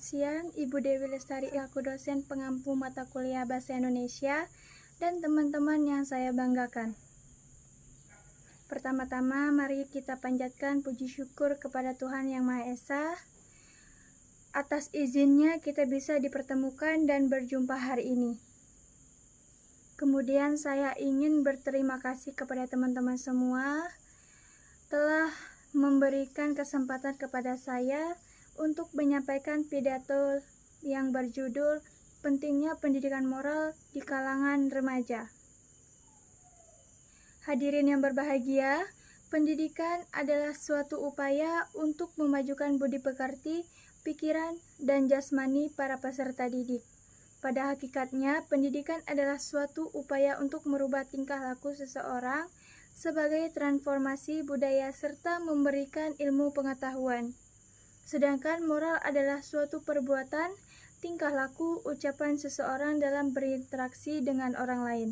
siang, Ibu Dewi Lestari selaku dosen pengampu mata kuliah Bahasa Indonesia dan teman-teman yang saya banggakan. Pertama-tama, mari kita panjatkan puji syukur kepada Tuhan Yang Maha Esa. Atas izinnya kita bisa dipertemukan dan berjumpa hari ini. Kemudian saya ingin berterima kasih kepada teman-teman semua telah memberikan kesempatan kepada saya untuk menyampaikan pidato yang berjudul Pentingnya Pendidikan Moral di Kalangan Remaja. Hadirin yang berbahagia, pendidikan adalah suatu upaya untuk memajukan budi pekerti, pikiran, dan jasmani para peserta didik. Pada hakikatnya, pendidikan adalah suatu upaya untuk merubah tingkah laku seseorang sebagai transformasi budaya serta memberikan ilmu pengetahuan. Sedangkan moral adalah suatu perbuatan, tingkah laku, ucapan seseorang dalam berinteraksi dengan orang lain.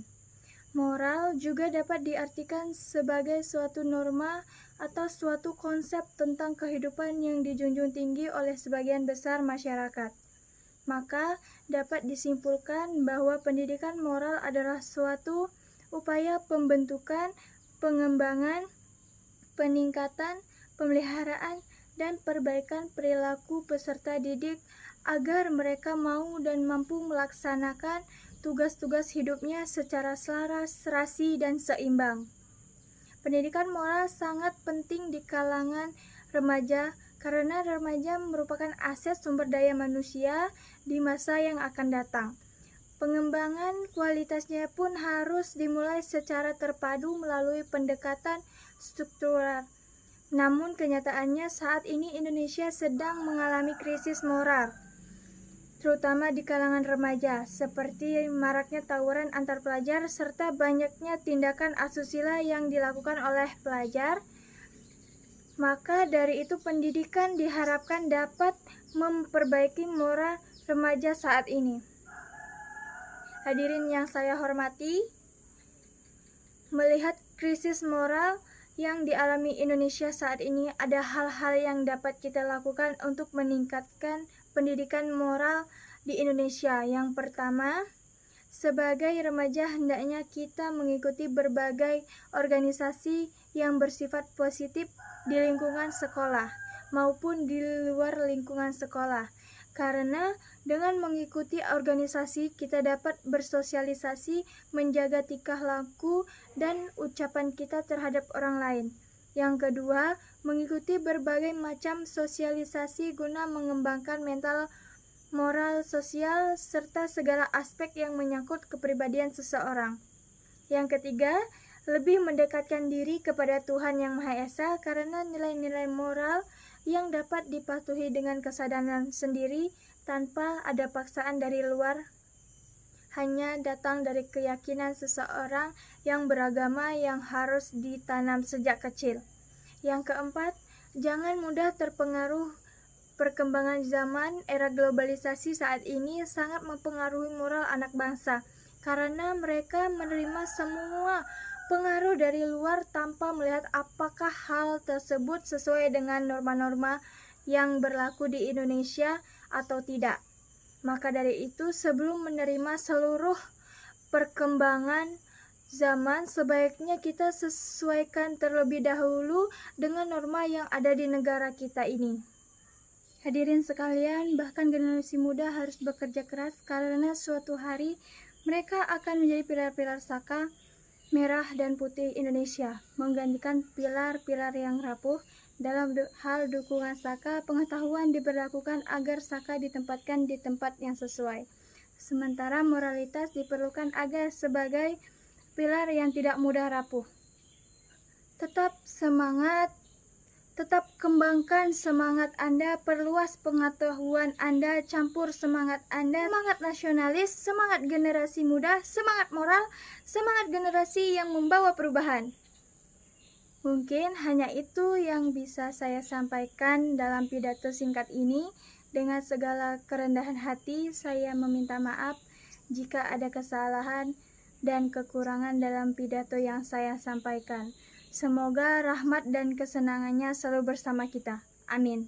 Moral juga dapat diartikan sebagai suatu norma atau suatu konsep tentang kehidupan yang dijunjung tinggi oleh sebagian besar masyarakat. Maka dapat disimpulkan bahwa pendidikan moral adalah suatu upaya pembentukan, pengembangan, peningkatan, pemeliharaan, dan perbaikan perilaku peserta didik agar mereka mau dan mampu melaksanakan tugas-tugas hidupnya secara selaras, serasi, dan seimbang. Pendidikan moral sangat penting di kalangan remaja karena remaja merupakan aset sumber daya manusia di masa yang akan datang. Pengembangan kualitasnya pun harus dimulai secara terpadu melalui pendekatan struktural. Namun kenyataannya saat ini Indonesia sedang mengalami krisis moral, terutama di kalangan remaja, seperti maraknya tawuran antar pelajar serta banyaknya tindakan asusila yang dilakukan oleh pelajar. Maka dari itu pendidikan diharapkan dapat memperbaiki moral remaja saat ini. Hadirin yang saya hormati, melihat krisis moral yang dialami Indonesia saat ini, ada hal-hal yang dapat kita lakukan untuk meningkatkan pendidikan moral di Indonesia. Yang pertama, sebagai remaja hendaknya kita mengikuti berbagai organisasi yang bersifat positif di lingkungan sekolah maupun di luar lingkungan sekolah. Karena dengan mengikuti organisasi kita dapat bersosialisasi, menjaga tingkah laku dan ucapan kita terhadap orang lain. Yang kedua, mengikuti berbagai macam sosialisasi guna mengembangkan mental, moral, sosial, serta segala aspek yang menyangkut kepribadian seseorang. Yang ketiga, lebih mendekatkan diri kepada Tuhan Yang Maha Esa karena nilai-nilai moral yang dapat dipatuhi dengan kesadaran sendiri tanpa ada paksaan dari luar, hanya datang dari keyakinan seseorang yang beragama yang harus ditanam sejak kecil. Yang keempat, jangan mudah terpengaruh perkembangan zaman. Era globalisasi saat ini sangat mempengaruhi moral anak bangsa karena mereka menerima semua pengaruh dari luar tanpa melihat apakah hal tersebut sesuai dengan norma-norma yang berlaku di Indonesia atau tidak. Maka dari itu, sebelum menerima seluruh perkembangan zaman, sebaiknya kita sesuaikan terlebih dahulu dengan norma yang ada di negara kita ini. Hadirin sekalian, bahkan generasi muda harus bekerja keras karena suatu hari mereka akan menjadi pilar-pilar Saka merah dan putih Indonesia, menggantikan pilar-pilar yang rapuh. Dalam hal dukungan Saka, pengetahuan diberlakukan agar Saka ditempatkan di tempat yang sesuai. Sementara moralitas diperlukan agar sebagai pilar yang tidak mudah rapuh. Tetap semangat, tetap kembangkan semangat Anda, perluas pengetahuan Anda, campur semangat Anda, semangat nasionalis, semangat generasi muda, semangat moral, semangat generasi yang membawa perubahan. Mungkin hanya itu yang bisa saya sampaikan dalam pidato singkat ini. Dengan segala kerendahan hati, saya meminta maaf jika ada kesalahan dan kekurangan dalam pidato yang saya sampaikan. Semoga rahmat dan kesenangannya selalu bersama kita. Amin.